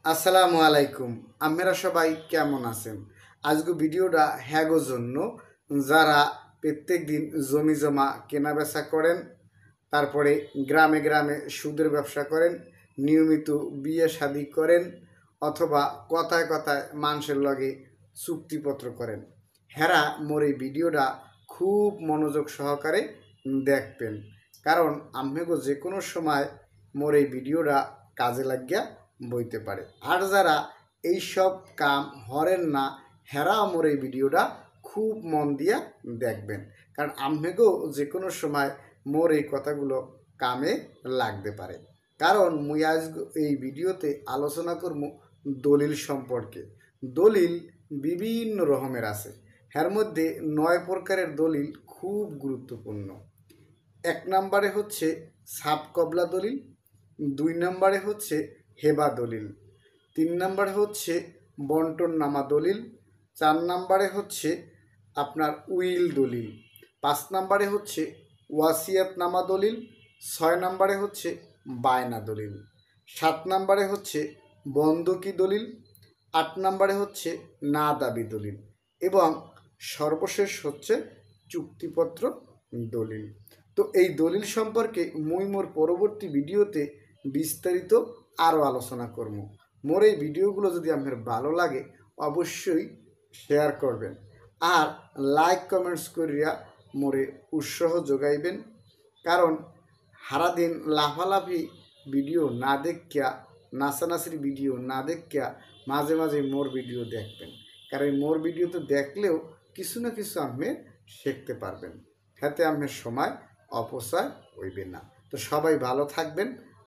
আসসালামু আলাইকুম। আপনারা সবাই কেমন আছেন? আজকে ভিডিওটা হ্যাগো জন্য যারা প্রত্যেক দিন জমি জমা কেনা বেচা করেন, তারপরে গ্রামে গ্রামে সুদের ব্যবসা করেন, নিয়মিত বিয়ে শাদী করেন, অথবা কথায় কথায় মানুষের লগে চুক্তিপত্র করেন। হেরা মোর এই ভিডিওটা খুব মনোযোগ সহকারে দেখবেন, কারণ আপনাকে যে কোনো সময় মোর এই ভিডিওটা কাজে লাগিয়া বইতে পারে। আর যারা এইসব কাম হরেন না, হেরা মোর এই ভিডিওটা খুব মন দিয়া দেখবেন, কারণ আপনাকেও যে কোনো সময় মোর এই কথাগুলো কামে লাগতে পারে। কারণ মুই আজ এই ভিডিওতে আলোচনা করব দলিল সম্পর্কে। দলিল বিভিন্ন রকমের আছে, এর মধ্যে 9 প্রকারের দলিল খুব গুরুত্বপূর্ণ। 1 নম্বরে হচ্ছে সাব কবলা দলিল, 2 নম্বরে হচ্ছে হেবা দলিল, 3 নম্বরে হচ্ছে বন্টন নামা দলিল, 4 নম্বরে হচ্ছে আপনার উইল দলিল, 5 নম্বরে হচ্ছে ওয়াসিয়াত নামা দলিল, 6 নম্বরে হচ্ছে বায়না দলিল, 7 নম্বরে হচ্ছে বন্ধকি দলিল, 8 নম্বরে হচ্ছে না দাবি দলিল এবং সর্বশেষ হচ্ছে চুক্তিপত্র দলিল। তো এই দলিল সম্পর্কে মুই মোর পরবর্তী ভিডিওতে বিস্তারিত আরও আলোচনা করব। মোর এই ভিডিওগুলো যদি আপনার ভালো লাগে অবশ্যই শেয়ার করবেন আর লাইক কমেন্টস করিয়া মোরে উৎসাহ যোগাইবেন, কারণ সারাদিন লাফালাফি ভিডিও না দেখিয়া, নাচানাচির ভিডিও না দেখিয়া মাঝে মাঝে মোর ভিডিও দেখবেন, কারণ মোর ভিডিওতে দেখলেও কিছু না কিছু আপনি শিখতে পারবেন, হাতে আপনার সময় অপচয় হইবে না। তো সবাই ভালো থাকবেন।